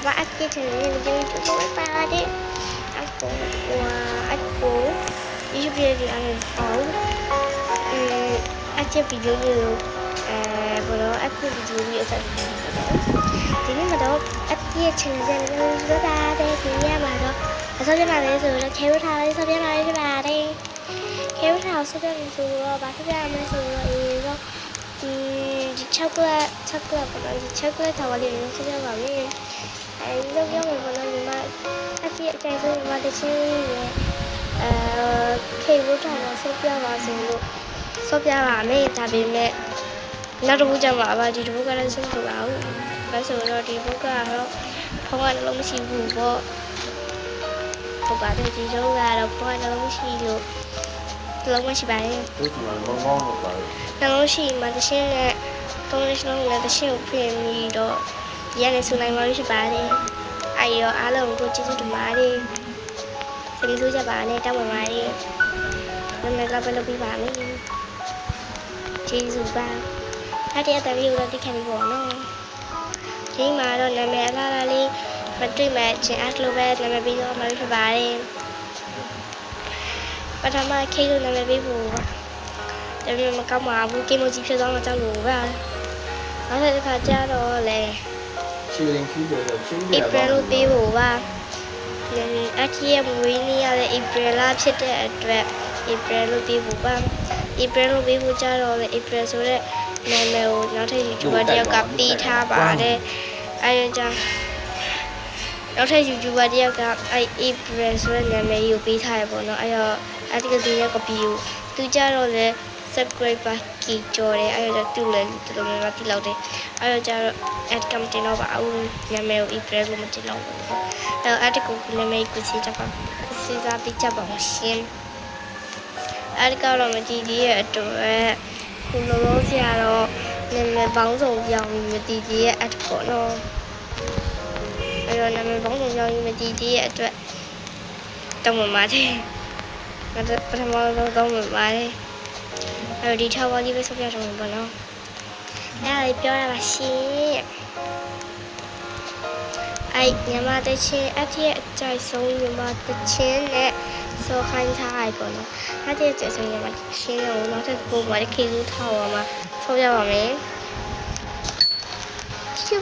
ဘာအတိတ်တွေလည်းကြည့်ကြည့်ပါတယ်အခုဒီဗီဒီယိုလေးအောင်အချက်ဗီဒီယိုလေးကိုဘယ်လိုအခုဗီဒီယိုလေးအစားဒီနေ့မှာတော့အတိတ် channel လေးကိုပါတယ်ဒီနေ့မှာတော့အစားပြလာလဲဆိုတော့ carrot ထားလေးစားပြလာလေးပြပါတယ် carrot ထားစားပြလို့ဆိုတော့ဘာစားပြရမလဲဆိုတော့ဒီ chocolate ပေါ့နော်ဒီ chocolate ထားလေးကိုစားပြပါမယ်အဲဒီတော့ပြောမယ်ပေါ့နော်ဒီမှာအတိတ်အကြိုက်ဆုံးမှာတချင်းလေးနဲ့carrot ထားကိုစားပြပါဆိုလို့စားပြပါမယ်ဒါပေမဲ့နောက်တစ်ခုကျမှဒီတစ်ခုကလည်းဆုံးလို့ပါဘူးဒါဆိုတော့ဒီဘုတ်ကတော့ဖုန်းကလုံးမရှိဘူးပေါ့ဟုတ်ပါတယ်ဒီတော့ကတော့ဖုန်းကလုံးမရှိလို့လုံးမရှိပါနဲ့တို့ဒီမှာလုံးလုံးလို့ပါတယ်လုံးရှိမှတရှင်းနဲ့ဖုန်းလေးလုံးနဲ့တရှင်းကိုပြင်ပြီးတော့ဒီကနေစုနိုင်မှရှိပါတယ်အဲ့ရောအားလုံးကိုကျေးဇူးတင်ပါတယ်ဒီလိုကြပါနဲ့တောင်းပါပါတယ်နမကပဲလုပ်ပြပါမယ်ကျေးဇူးပါအဲ့ဒီအတန်လေးကိုတိခတ်ပြီးပေါ့နော်ဒီမှာတော့နာမည်အလားလေးမတွေ့မဲ့ချင်းအလိုပဲနာမည်ပြီးတော့မှဖြစ်ပါတယ်ပထမခေတ်ကနာမည်ပြီးဖို့ဒါပေမဲ့မကောင်းပါဘူးကိမိုကြီးဖြစ်သွားမှကြောက်လို့ပါနောက်တစ်ခါကျတော့လေရှီလင်ခီးတယ်ရှင်းပြ April လို့ပြီးဖို့ပါအထီးရဲ့မွေးနေ့ရတဲ့ April လဖြစ်တဲ့အတွက် April လို့ပြီးဖို့ပါ April လို့ပြီးဖို့ကျတော့လေ April ဆိုတဲ့နာမည်ကိုနောက်ထပ် YouTuber တယောက်ကပြီးထားပါတယ်အဲဒါကြောင့်နောက်ထပ် YouTuber တယောက်ကApril ဆိုတဲ့နာမည်ကိုပေးထားရပေါ့နော်အဲတော့အဲ့ဒီကဒီရဲ့ copy ကိုသူကြတော့လေ subscriber ကြီးကြော်တယ်အဲဒါသူ့လည်းတော်တော်များများတိလောက်တယ်အဲတော့ကျတော့ add ကမတင်တော့ပါဘူးနာမည်ကို April လို့မတင်တော့ဘူးအဲတော့ add ကိုနာမည်ကိုစီးကြပါစီးစားပြီးကြပါအောင်ရှင်အဲ့ကတော့မကြည့်သေးရဲ့အတွက်ခုလုံးလုံးဆရာတော့နာမည်ပေါင်းစုံပြောင်းပြီးမတည်သေးရဲ့ add ပေါ့နော်အဲ့တော့နာမည်ပေါင်းစုံပြောင်းပြီးမတည်သေးရဲ့အတွက်တောင်းပန်ပါတယ်ငါတို့ပထမဆုံးတောင်းပန်ပါတယ်အဲ့တော့ဒီထောက်ဝါးကြီးပဲဆက်ပြတော့မှာပေါ့နော်အဲ့ဒါလေးပြောရပါရှင်အဲ့ညမတချင်းအထက်အကြိုက်ဆုံးညမတချင်းနဲ့ဆိုခိုင်းထားရပေါ့နော်အထက်အကြိုက်ဆုံးညမတချင်းကိုနောက်ထပ်ပို့ပါခေလူထောက်ပါမှာဆောက်ရပါမယ်ကျူ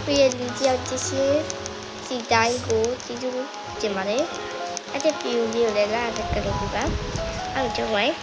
ပီလူတယောက်ကြည့်ရှင်စီတိုင်းကိုကြည့်ကြပါတယ်အထက်ပြူလေးကိုလည်းလာတဲ့ကလေးပါအဲ့တော့ကျုံးဝိုင်း